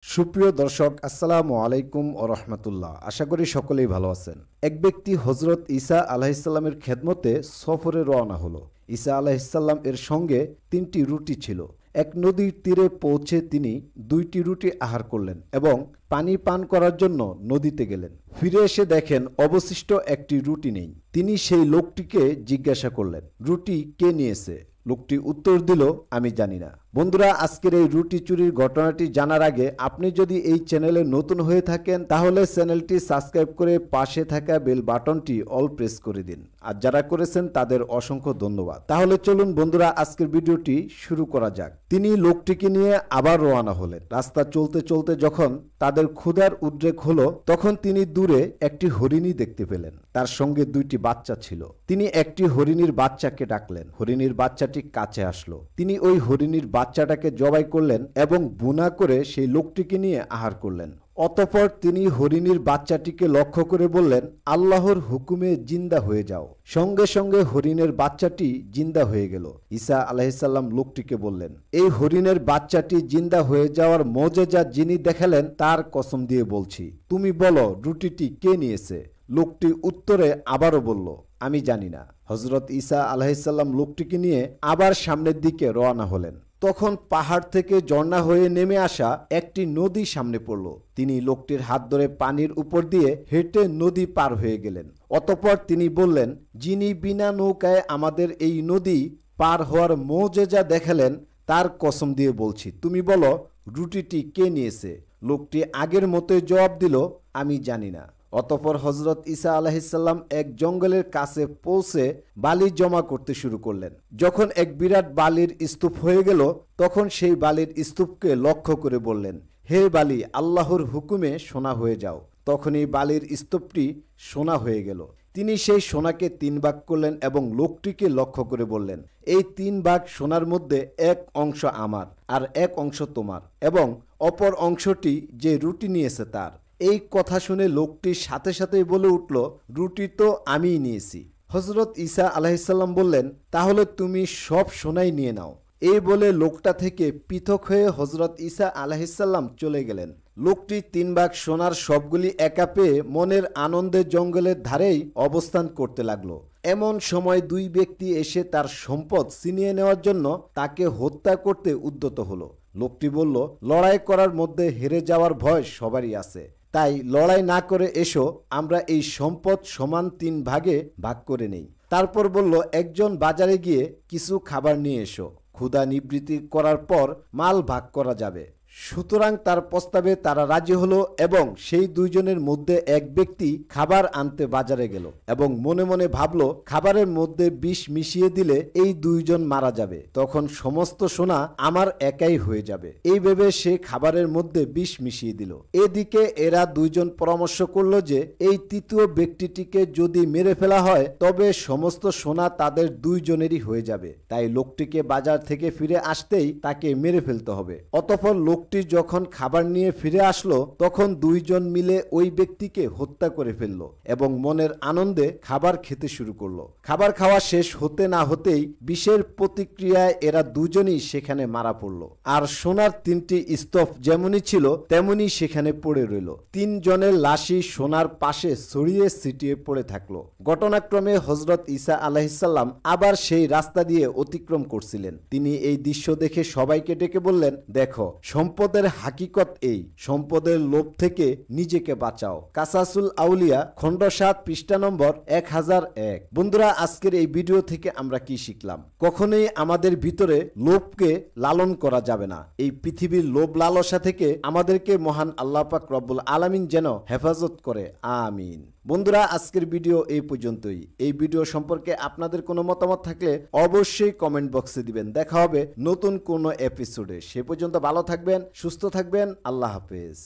সুপ্রিয় দর্শক, আসসালামু আলাইকুম ও রহমতুল্লাহ। আশা করি সকলেই ভালো আছেন। এক ব্যক্তি হজরত ঈসা আলাহিসাল্লামের খেদমতে সফরে রওনা হলো। ঈসা আলাহিসাল্লাম এর সঙ্গে 3টি রুটি ছিল। এক নদীর তীরে পৌঁছে তিনি 2টি রুটি আহার করলেন এবং পানি পান করার জন্য নদীতে গেলেন। ফিরে এসে দেখেন অবশিষ্ট একটি রুটি নেই। তিনি সেই লোকটিকে জিজ্ঞাসা করলেন, রুটি কে নিয়েছে? লোকটি উত্তর দিল, আমি জানি না। বন্ধুরা, আজকের এই রুটি চুরির ঘটনাটি জানার আগে আপনি যদি এই চ্যানেলে নতুন হয়ে থাকেন তাহলে চ্যানেলটি সাবস্ক্রাইব করে পাশে থাকা বেল বাটনটি অল প্রেস করে দিন। আর যারা করেছেন তাদের অসংখ্য ধন্যবাদ। তাহলে চলুন বন্ধুরা, আজকের ভিডিওটি শুরু করা যাক। তিনি লোকটিকে নিয়ে আবার রওনা হলেন। রাস্তা চলতে চলতে যখন তাদের ক্ষুধার উদ্রেক হলো তখন তিনি দূরে একটি হরিণী দেখতে পেলেন। তার সঙ্গে 2টি বাচ্চা ছিল। তিনি একটি হরিণীর বাচ্চাকে ডাকলেন। হরিণীর বাচ্চাটি কাছে আসলো। তিনি ওই হরিণীর বাচ্চাটাকে জবাই করলেন এবং বুনা করে সেই লোকটিকে নিয়ে আহার করলেন। অতঃপর তিনি হরিণীর বাচ্চাটিকে লক্ষ্য করে বললেন, আল্লাহর হুকুমে জিন্দা হয়ে যাও। সঙ্গে সঙ্গে হরিণের বাচ্চাটি জিন্দা হয়ে গেল। ঈসা আলাইহিসসালাম লোকটিকে বললেন, এই হরিণের বাচ্চাটি জিন্দা হয়ে যাওয়ার মোজেজা যিনি দেখালেন তার কসম দিয়ে বলছি, তুমি বলো রুটিটি কে নিয়েছে? লোকটি উত্তরে আবারও বলল, আমি জানি না। হজরত ঈসা আলাইহিসসালাম লোকটিকে নিয়ে আবার সামনের দিকে রওনা হলেন। তখন পাহাড় থেকে ঝর্ণা হয়ে নেমে আসা একটি নদী সামনে পড়ল। তিনি লোকটির হাত ধরে পানির উপর দিয়ে হেঁটে নদী পার হয়ে গেলেন। অতঃপর তিনি বললেন, যিনি বিনা নৌকায় আমাদের এই নদী পার হওয়ার মোজেজা দেখালেন তার কসম দিয়ে বলছি, তুমি বলো রুটিটি কে নিয়েছে? লোকটি আগের মতোই জবাব দিল, আমি জানি না। অতঃপর হজরত ঈসা আলাইহিসসালাম এক জঙ্গলের কাছে পৌঁছে বালি জমা করতে শুরু করলেন। যখন এক বিরাট বালির স্তূপ হয়ে গেল তখন সেই বালির স্তূপকে লক্ষ্য করে বললেন, হে বালি, আল্লাহর হুকুমে সোনা হয়ে যাও। তখনই বালির স্তূপটি সোনা হয়ে গেল। তিনি সেই সোনাকে 3 ভাগ করলেন এবং লোকটিকে লক্ষ্য করে বললেন, এই 3 ভাগ সোনার মধ্যে এক অংশ আমার আর এক অংশ তোমার এবং অপর অংশটি যে রুটি নিয়েছে তার। এই কথা শুনে লোকটি সাথে সাথেই বলে উঠল, রুটি তো আমিই নিয়েছি। হজরত ঈসা আলাইহিসসালাম বললেন, তাহলে তুমি সব সোনাই নিয়ে নাও। এই বলে লোকটা থেকে পৃথক হয়ে হজরত ঈসা আলাইহিসসালাম চলে গেলেন। লোকটি 3 ভাগ সোনার সবগুলি একা পেয়ে মনের আনন্দে জঙ্গলের ধারেই অবস্থান করতে লাগলো। এমন সময় 2 ব্যক্তি এসে তার সম্পদ ছিনিয়ে নেওয়ার জন্য তাকে হত্যা করতে উদ্যত হলো। লোকটি বলল, লড়াই করার মধ্যে হেরে যাওয়ার ভয় সবারই আছে, তাই লড়াই না করে এসো, আমরা এই সম্পদ সমান 3 ভাগে ভাগ করে নেই। তারপর বলল, একজন বাজারে গিয়ে কিছু খাবার নিয়ে এসো, ক্ষুধা নিবৃত্তি করার পর মাল ভাগ করা যাবে। সুতরাং তার প্রস্তাবে তারা রাজি হলো এবং সেই 2 জনের মধ্যে এক ব্যক্তি খাবার আনতে বাজারে গেল এবং মনে মনে ভাবলো, খাবারের মধ্যে বিষ মিশিয়ে দিলে এই 2 জন মারা যাবে, তখন সমস্ত সোনা আমার একাই হয়ে যাবে। এই ভেবে সে খাবারের মধ্যে বিষ মিশিয়ে দিল। এদিকে এরা 2 জন পরামর্শ করলো যে এই তৃতীয় ব্যক্তিটিকে যদি মেরে ফেলা হয় তবে সমস্ত সোনা তাদের 2 জনেরই হয়ে যাবে। তাই লোকটিকে বাজার থেকে ফিরে আসতেই তাকে মেরে ফেলতে হবে। অতঃপর লোকটি যখন খাবার নিয়ে ফিরে আসলো তখন 2 জন মিলে ওই ব্যক্তিকে হত্যা করে ফেললো এবং মনের আনন্দে খাবার খেতে শুরু করলো। খাবার খাওয়া শেষ হতে না হতেই বিষের প্রতিক্রিয়ায় এরা 2 জনই সেখানে মারা পড়লো। আর সোনার 3টি স্তূপ যেমনই ছিল তেমনই সেখানে পড়ে রইল। 3 জনের লাশই সোনার পাশে ছড়িয়ে ছিটিয়ে পড়ে থাকলো। ঘটনাক্রমে হজরত ঈসা আলাইহিসসালাম আবার সেই রাস্তা দিয়ে অতিক্রম করছিলেন। তিনি এই দৃশ্য দেখে সবাইকে ডেকে বললেন, দেখো, সম্পদের হাকিকত এই, সম্পদের লোভ থেকে নিজেকে বাঁচাও। কাসাসুল আউলিয়া খণ্ড 7 পৃষ্ঠা নম্বর 1001। বন্ধুরা, আজকের এই ভিডিও থেকে আমরা কি শিখলাম? কখনোই আমাদের ভিতরে লোভকে লালন করা যাবে না। এই পৃথিবীর লোভ লালসা থেকে আমাদেরকে মহান আল্লাহ পাক রব্বুল আলামিন যেন হেফাজত করে, আমিন। বন্ধুরা, আজকের ভিডিও এই পর্যন্তই। এই ভিডিও সম্পর্কে আপনাদের কোনো মতামত থাকলে অবশ্যই কমেন্ট বক্সে দিবেন। দেখা হবে নতুন কোনো এপিসোডে। সে পর্যন্ত ভালো থাকবেন, সুস্থ থাকবেন। আল্লাহ হাফেজ।